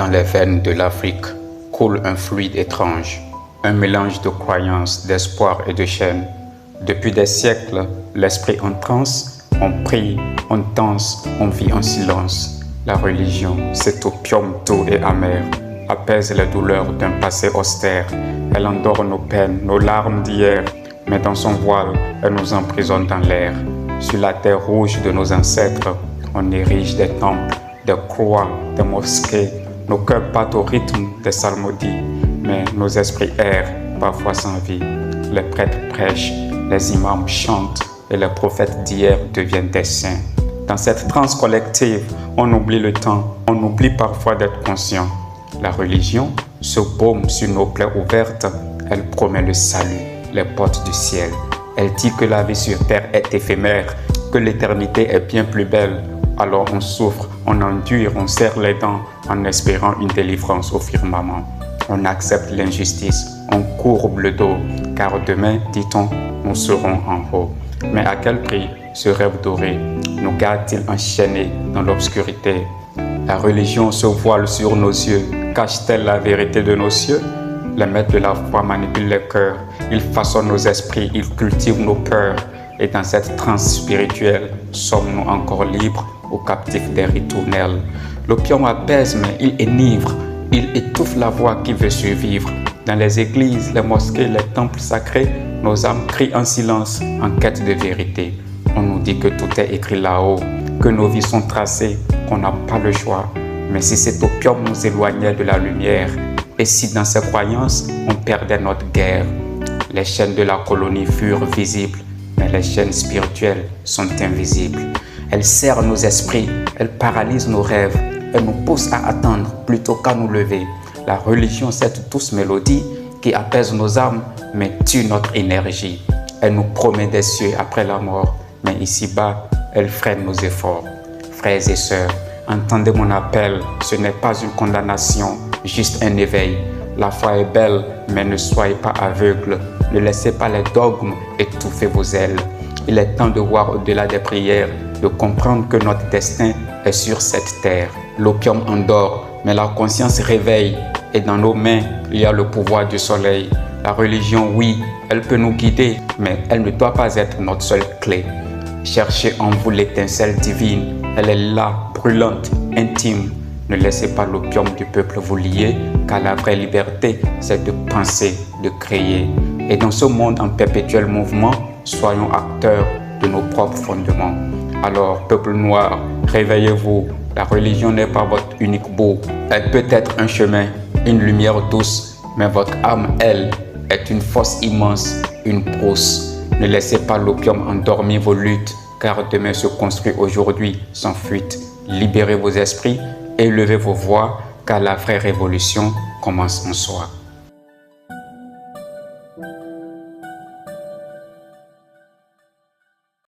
Dans les veines de l'Afrique coule un fluide étrange, un mélange de croyances, d'espoir et de chaînes. Depuis des siècles, l'esprit en transe, on prie, on danse, on vit en silence. La religion, cet opium doux et amer, apaise les douleurs d'un passé austère. Elle endort nos peines, nos larmes d'hier, mais dans son voile, elle nous emprisonne dans l'air. Sur la terre rouge de nos ancêtres, on érige des temples, des croix, des mosquées. Nos cœurs battent au rythme des psalmodies, mais nos esprits errent, parfois sans vie. Les prêtres prêchent, les imams chantent et les prophètes d'hier deviennent des saints. Dans cette transe collective, on oublie le temps, on oublie parfois d'être conscient. La religion se baume sur nos plaies ouvertes, elle promet le salut, les portes du ciel. Elle dit que la vie sur terre est éphémère, que l'éternité est bien plus belle. Alors on souffre, on endure, on serre les dents en espérant une délivrance au firmament. On accepte l'injustice, on courbe le dos, car demain, dit-on, nous serons en haut. Mais à quel prix ce rêve doré nous garde-t-il enchaînés dans l'obscurité? La religion se voile sur nos yeux, cache-t-elle la vérité de nos cieux? Les maîtres de la foi manipulent les cœurs, ils façonnent nos esprits, ils cultivent nos peurs. Et dans cette transe spirituelle, sommes-nous encore libres ou captifs des ritournelles? L'opium apaise, mais il enivre, il étouffe la voix qui veut survivre. Dans les églises, les mosquées, les temples sacrés, nos âmes crient en silence, en quête de vérité. On nous dit que tout est écrit là-haut, que nos vies sont tracées, qu'on n'a pas le choix. Mais si cet opium nous éloignait de la lumière, et si dans ces croyances, on perdait notre guerre? Les chaînes de la colonie furent visibles, mais les chaînes spirituelles sont invisibles. Elles serrent nos esprits, elles paralysent nos rêves, elles nous poussent à attendre plutôt qu'à nous lever. La religion, cette douce mélodie qui apaise nos âmes, mais tue notre énergie. Elle nous promet des cieux après la mort, mais ici-bas, elle freine nos efforts. Frères et sœurs, entendez mon appel, ce n'est pas une condamnation, juste un éveil. La foi est belle, mais ne soyez pas aveugles. Ne laissez pas les dogmes étouffer vos ailes. Il est temps de voir au-delà des prières, de comprendre que notre destin est sur cette terre. L'opium endort, mais la conscience réveille. Et dans nos mains, il y a le pouvoir du soleil. La religion, oui, elle peut nous guider, mais elle ne doit pas être notre seule clé. Cherchez en vous l'étincelle divine. Elle est là, brûlante, intime. Ne laissez pas l'opium du peuple vous lier, car la vraie liberté, c'est de penser, de créer. Et dans ce monde en perpétuel mouvement, soyons acteurs de nos propres fondements. Alors, peuple noir, réveillez-vous. La religion n'est pas votre unique bout. Elle peut être un chemin, une lumière douce, mais votre âme, elle, est une force immense, une brousse. Ne laissez pas l'opium endormir vos luttes, car demain se construit aujourd'hui sans fuite. Libérez vos esprits, élevez vos voix, car la vraie révolution commence en soi.